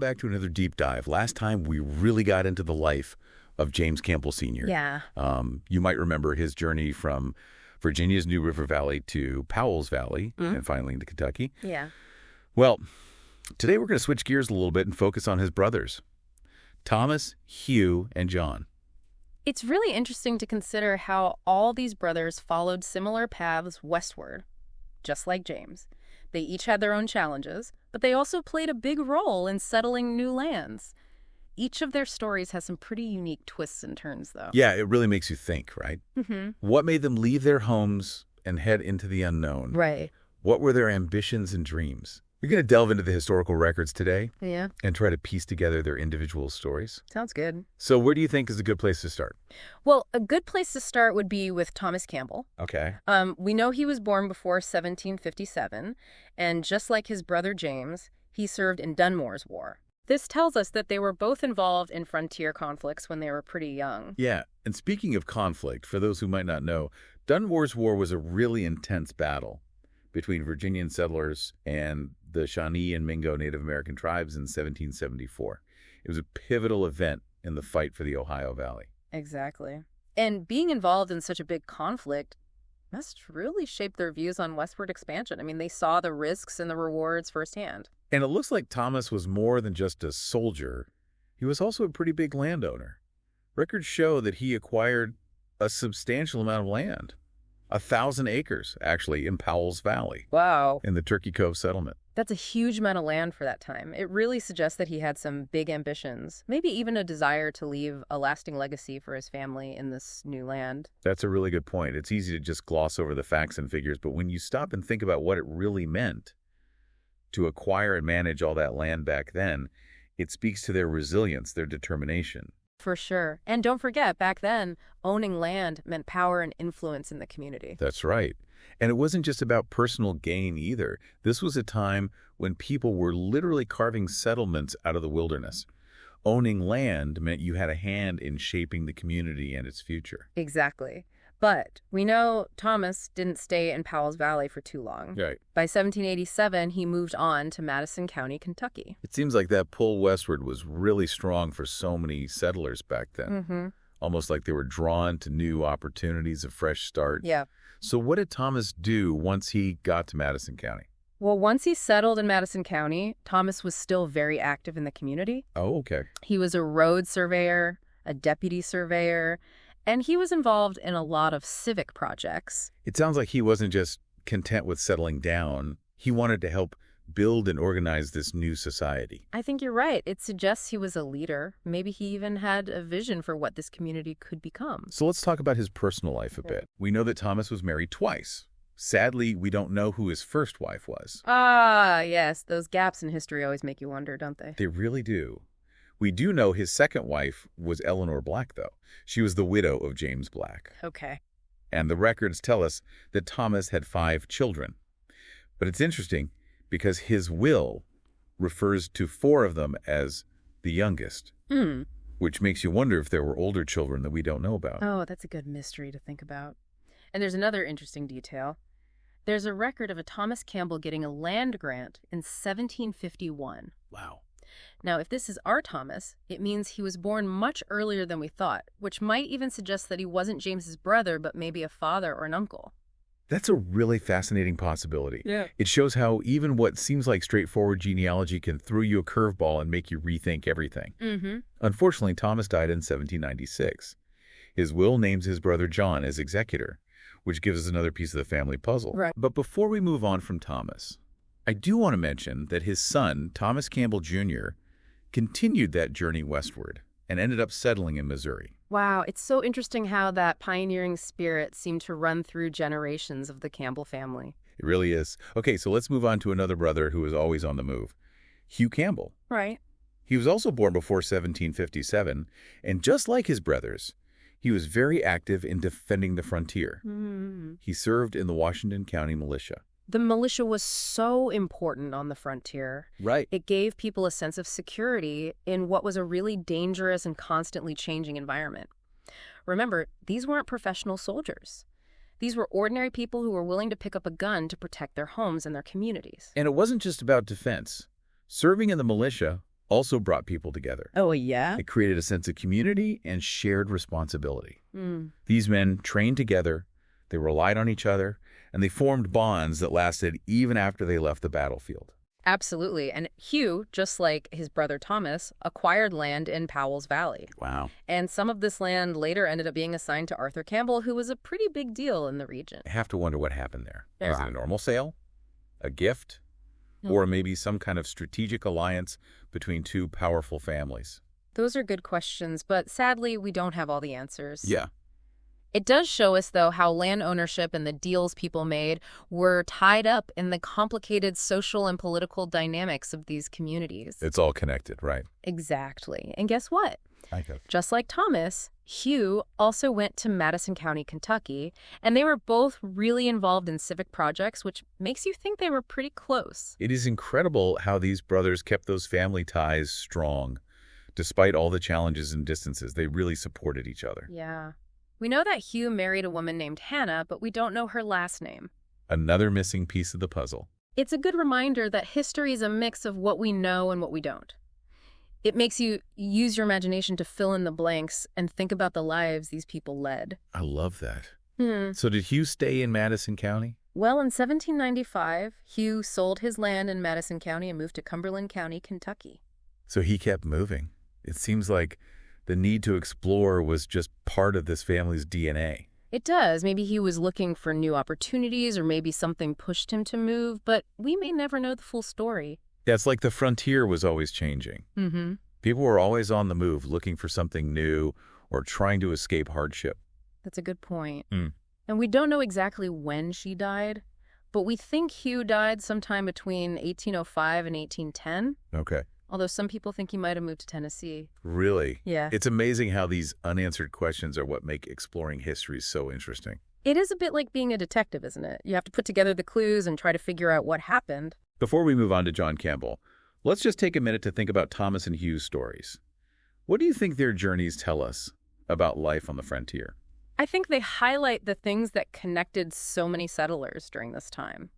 back to another deep dive. Last time we really got into the life of James Campbell Sr. Yeah. You might remember his journey from Virginia's New River Valley to Powell's Valley and finally into Kentucky. Yeah. Well, today we're going to switch gears a little bit and focus on his brothers, Thomas, Hugh, and John. It's really interesting to consider how all these brothers followed similar paths westward, just like James. They each had their own challenges, but they also played a big role in settling new lands. Each of their stories has some pretty unique twists and turns, though. Yeah, it really makes you think, right? Mm-hmm. What made them leave their homes and head into the unknown? Right. What were their ambitions and dreams? We're going to delve into the historical records today Yeah. and try to piece together their individual stories. Sounds good. So where do you think is a good place to start? Well, a good place to start would be with Thomas Campbell. Okay. We know he was born before 1757, and just like his brother James, he served in Dunmore's War. This tells us that they were both involved in frontier conflicts when they were pretty young. Yeah, and speaking of conflict, for those who might not know, Dunmore's War was a really intense battle between Virginian settlers and the Shawnee and Mingo Native American tribes in 1774. It was a pivotal event in the fight for the Ohio Valley. Exactly. And being involved in such a big conflict must really shape their views on westward expansion. I mean, they saw the risks and the rewards firsthand. And it looks like Thomas was more than just a soldier. He was also a pretty big landowner. Records show that he acquired a substantial amount of land. 1,000 acres, actually, in Powell's Valley. Wow. In the Turkey Cove settlement. That's a huge amount of land for that time. It really suggests that he had some big ambitions, maybe even a desire to leave a lasting legacy for his family in this new land. That's a really good point. It's easy to just gloss over the facts and figures, but when you stop and think about what it really meant to acquire and manage all that land back then, it speaks to their resilience, their determination. For sure. And don't forget, back then, owning land meant power and influence in the community. That's right. And it wasn't just about personal gain either. This was a time when people were literally carving settlements out of the wilderness. Owning land meant you had a hand in shaping the community and its future. Exactly. But we know Thomas didn't stay in Powell's Valley for too long. Right. By 1787, he moved on to Madison County, Kentucky. It seems like that pull westward was really strong for so many settlers back then. Mm-hmm. Almost like they were drawn to new opportunities, a fresh start. Yeah. So what did Thomas do once he got to Madison County? Well, once he settled in Madison County, Thomas was still very active in the community. Oh, okay. He was a road surveyor, a deputy surveyor, and he was involved in a lot of civic projects. It sounds like he wasn't just content with settling down. He wanted to help build and organize this new society. I think you're right. It suggests he was a leader. Maybe he even had a vision for what this community could become. So let's talk about his personal life a bit. We know that Thomas was married twice. Sadly, we don't know who his first wife was. Ah, yes. Those gaps in history always make you wonder, don't they? They really do. We do know his second wife was Eleanor Black, though. She was the widow of James Black. Okay. And the records tell us that Thomas had 5 children. But it's interesting because his will refers to 4 of them as the youngest, which makes you wonder if there were older children that we don't know about. Oh, that's a good mystery to think about. And there's another interesting detail. There's a record of a Thomas Campbell getting a land grant in 1751. Wow. Now, if this is our Thomas, it means he was born much earlier than we thought, which might even suggest that he wasn't James's brother, but maybe a father or an uncle. That's a really fascinating possibility. Yeah. It shows how even what seems like straightforward genealogy can throw you a curveball and make you rethink everything. Mm-hmm. Unfortunately, Thomas died in 1796. His will names his brother John as executor, which gives us another piece of the family puzzle. Right. But before we move on from Thomas, I do want to mention that his son, Thomas Campbell Jr., continued that journey westward and ended up settling in Missouri. Wow, it's so interesting how that pioneering spirit seemed to run through generations of the Campbell family. It really is. Okay, so let's move on to another brother who was always on the move, Hugh Campbell. Right. He was also born before 1757, and just like his brothers, he was very active in defending the frontier. Mm. He served in the Washington County Militia. The militia was so important on the frontier. Right. It gave people a sense of security in what was a really dangerous and constantly changing environment. Remember, these weren't professional soldiers. These were ordinary people who were willing to pick up a gun to protect their homes and their communities. And it wasn't just about defense. Serving in the militia also brought people together. Oh, yeah? It created a sense of community and shared responsibility. Mm. These men trained together, they relied on each other, and they formed bonds that lasted even after they left the battlefield. Absolutely. And Hugh, just like his brother Thomas, acquired land in Powell's Valley. Wow. And some of this land later ended up being assigned to Arthur Campbell, who was a pretty big deal in the region. I have to wonder what happened there. Yeah. Was it a normal sale? A gift? Or maybe some kind of strategic alliance between two powerful families? Those are good questions, but sadly, we don't have all the answers. Yeah. It does show us, though, how land ownership and the deals people made were tied up in the complicated social and political dynamics of these communities. It's all connected, right? Exactly. And guess what? I guess. Just like Thomas, Hugh also went to Madison County, Kentucky, and they were both really involved in civic projects, which makes you think they were pretty close. It is incredible how these brothers kept those family ties strong. Despite all the challenges and distances, they really supported each other. Yeah. We know that Hugh married a woman named Hannah, but we don't know her last name. Another missing piece of the puzzle. It's a good reminder that history is a mix of what we know and what we don't. It makes you use your imagination to fill in the blanks and think about the lives these people led. I love that. So did Hugh stay in Madison County? Well, in 1795, Hugh sold his land in Madison County and moved to Cumberland County, Kentucky. So he kept moving. It seems like the need to explore was just part of this family's DNA. It does. Maybe he was looking for new opportunities, or maybe something pushed him to move, but we may never know the full story. Yeah, it's like the frontier was always changing. Mm-hmm. People were always on the move, looking for something new or trying to escape hardship. That's a good point. And we don't know exactly when she died, but we think Hugh died sometime between 1805 and 1810. Okay. Although some people think he might have moved to Tennessee. Really? Yeah. It's amazing how these unanswered questions are what make exploring history so interesting. It is a bit like being a detective, isn't it? You have to put together the clues and try to figure out what happened. Before we move on to John Campbell, let's just take a minute to think about Thomas and Hugh's stories. What do you think their journeys tell us about life on the frontier? I think they highlight the things that connected so many settlers during this time.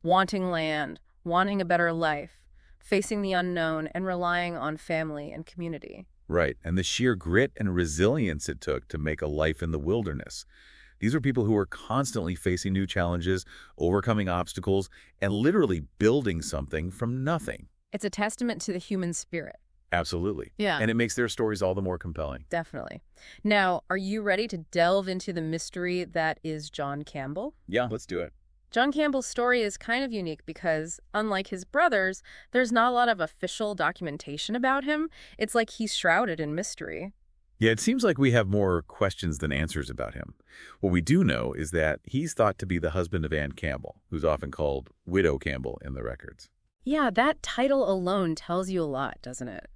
Wanting land, wanting a better life, facing the unknown, and relying on family and community. Right, and the sheer grit and resilience it took to make a life in the wilderness. These were people who were constantly facing new challenges, overcoming obstacles, and literally building something from nothing. It's a testament to the human spirit. Absolutely. Yeah. And it makes their stories all the more compelling. Definitely. Now, are you ready to delve into the mystery that is John Campbell? Yeah, let's do it. John Campbell's story is kind of unique because, unlike his brothers, there's not a lot of official documentation about him. It's like he's shrouded in mystery. Yeah, it seems like we have more questions than answers about him. What we do know is that he's thought to be the husband of Anne Campbell, who's often called Widow Campbell in the records. Yeah, that title alone tells you a lot, doesn't it?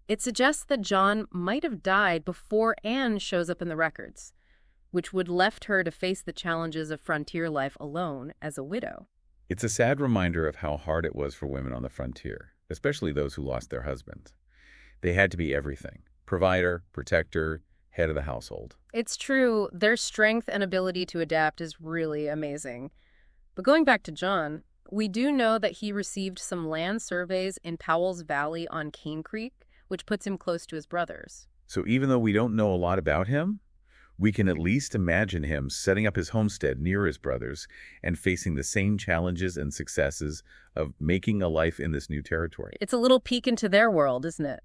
It suggests that John might have died before Anne shows up in the records, which would left her to face the challenges of frontier life alone as a widow. It's a sad reminder of how hard it was for women on the frontier, especially those who lost their husbands. They had to be everything: provider, protector, head of the household. It's true, their strength and ability to adapt is really amazing. But going back to John, we do know that he received some land surveys in Powell's Valley on Cane Creek, which puts him close to his brothers. So even though we don't know a lot about him, we can at least imagine him setting up his homestead near his brothers and facing the same challenges and successes of making a life in this new territory. It's a little peek into their world, isn't it?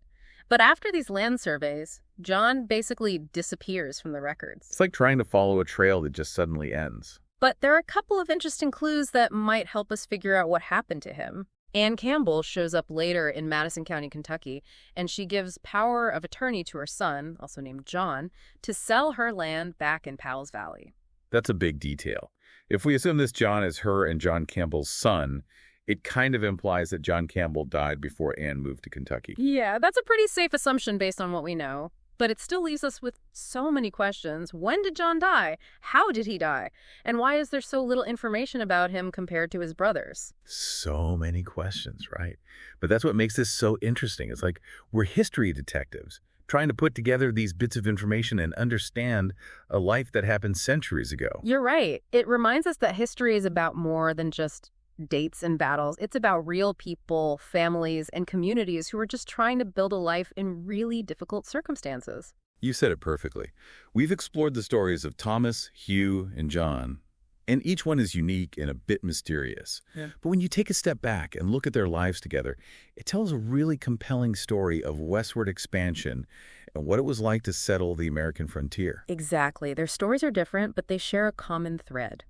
But after these land surveys, John basically disappears from the records. It's like trying to follow a trail that just suddenly ends. But there are a couple of interesting clues that might help us figure out what happened to him. Anne Campbell shows up later in Madison County, Kentucky, and she gives power of attorney to her son, also named John, to sell her land back in Powell's Valley. That's a big detail. If we assume this John is her and John Campbell's son, it kind of implies that John Campbell died before Anne moved to Kentucky. Yeah, that's a pretty safe assumption based on what we know. But it still leaves us with so many questions. When did John die? How did he die? And why is there so little information about him compared to his brothers? So many questions, right? But that's what makes this so interesting. It's like we're history detectives trying to put together these bits of information and understand a life that happened centuries ago. You're right. It reminds us that history is about more than just dates and battles. It's about real people, families, and communities who are just trying to build a life in really difficult circumstances. You said it perfectly. We've explored the stories of Thomas, Hugh, and John, and each one is unique and a bit mysterious. Yeah. But when you take a step back and look at their lives together, it tells a really compelling story of westward expansion and what it was like to settle the American frontier. Exactly. Their stories are different, but they share a common thread.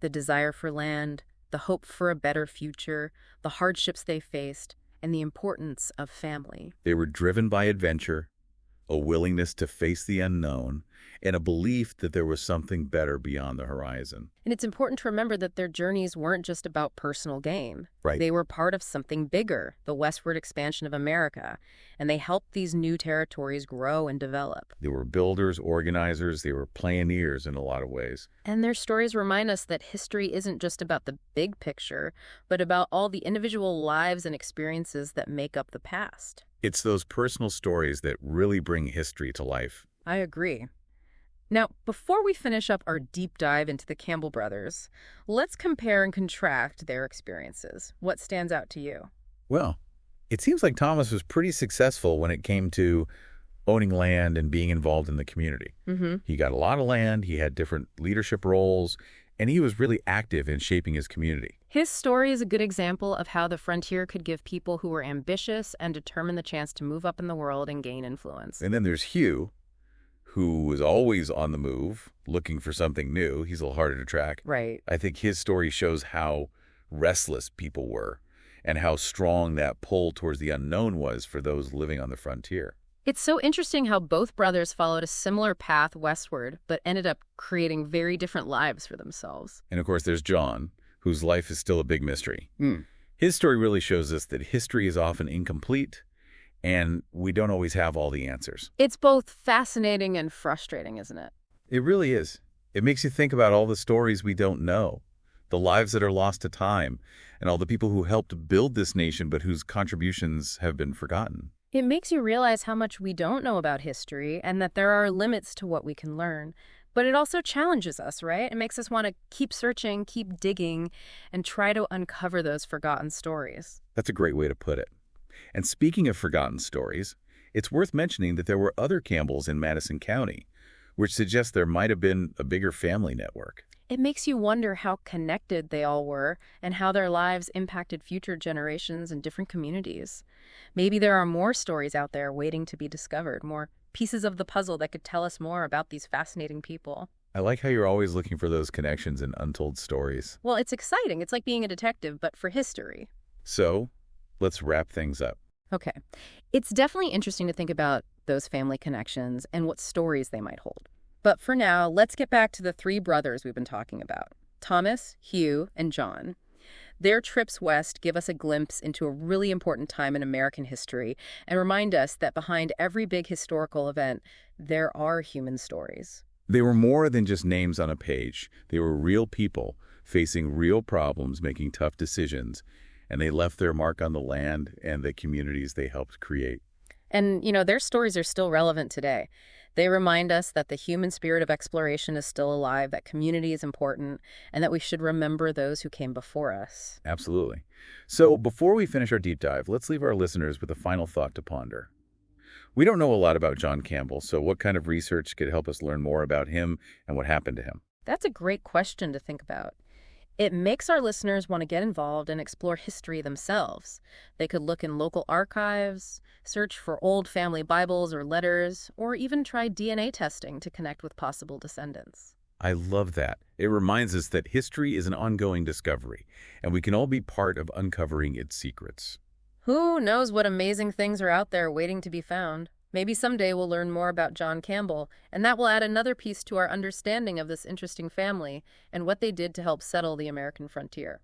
The desire for land, the hope for a better future, the hardships they faced, and the importance of family. They were driven by adventure, a willingness to face the unknown, and a belief that there was something better beyond the horizon. And it's important to remember that their journeys weren't just about personal gain. Right. They were part of something bigger, the westward expansion of America, and they helped these new territories grow and develop. They were builders, organizers, they were pioneers in a lot of ways. And their stories remind us that history isn't just about the big picture, but about all the individual lives and experiences that make up the past. It's those personal stories that really bring history to life. I agree. Now, before we finish up our deep dive into the Campbell brothers, let's compare and contrast their experiences. What stands out to you? Well, it seems like Thomas was pretty successful when it came to owning land and being involved in the community. He got a lot of land, he had different leadership roles, and he was really active in shaping his community. His story is a good example of how the frontier could give people who were ambitious and determined the chance to move up in the world and gain influence. And then there's Hugh, who was always on the move, looking for something new. He's a little harder to track. Right. I think his story shows how restless people were and how strong that pull towards the unknown was for those living on the frontier. It's so interesting how both brothers followed a similar path westward, but ended up creating very different lives for themselves. And of course, there's John, whose life is still a big mystery. His story really shows us that history is often incomplete, and we don't always have all the answers. It's both fascinating and frustrating, isn't it? It really is. It makes you think about all the stories we don't know, the lives that are lost to time, and all the people who helped build this nation but whose contributions have been forgotten. It makes you realize how much we don't know about history and that there are limits to what we can learn. But it also challenges us, right? It makes us want to keep searching, keep digging, and try to uncover those forgotten stories. That's a great way to put it. And speaking of forgotten stories, it's worth mentioning that there were other Campbells in Madison County, which suggests there might have been a bigger family network. It makes you wonder how connected they all were and how their lives impacted future generations and different communities. Maybe there are more stories out there waiting to be discovered, more pieces of the puzzle that could tell us more about these fascinating people. I like how you're always looking for those connections in untold stories. Well, it's exciting. It's like being a detective, but for history. So, let's wrap things up. Okay. It's definitely interesting to think about those family connections and what stories they might hold. But for now, let's get back to the three brothers we've been talking about, Thomas, Hugh, and John. Their trips west give us a glimpse into a really important time in American history and remind us that behind every big historical event, there are human stories. They were more than just names on a page. They were real people facing real problems, making tough decisions, and they left their mark on the land and the communities they helped create. And, their stories are still relevant today. They remind us that the human spirit of exploration is still alive, that community is important, and that we should remember those who came before us. Absolutely. So before we finish our deep dive, let's leave our listeners with a final thought to ponder. We don't know a lot about John Campbell, so what kind of research could help us learn more about him and what happened to him? That's a great question to think about. It makes our listeners want to get involved and explore history themselves. They could look in local archives, search for old family Bibles or letters, or even try DNA testing to connect with possible descendants. I love that. It reminds us that history is an ongoing discovery, and we can all be part of uncovering its secrets. Who knows what amazing things are out there waiting to be found? Maybe someday we'll learn more about John Campbell, and that will add another piece to our understanding of this interesting family and what they did to help settle the American frontier.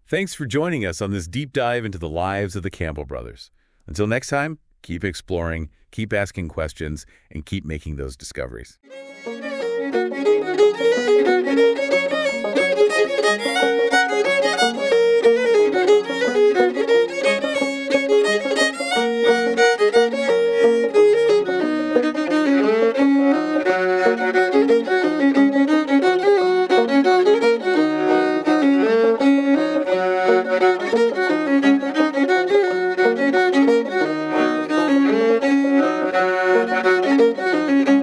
Thanks for joining us on this deep dive into the lives of the Campbell brothers. Until next time, keep exploring, keep asking questions, and keep making those discoveries. you.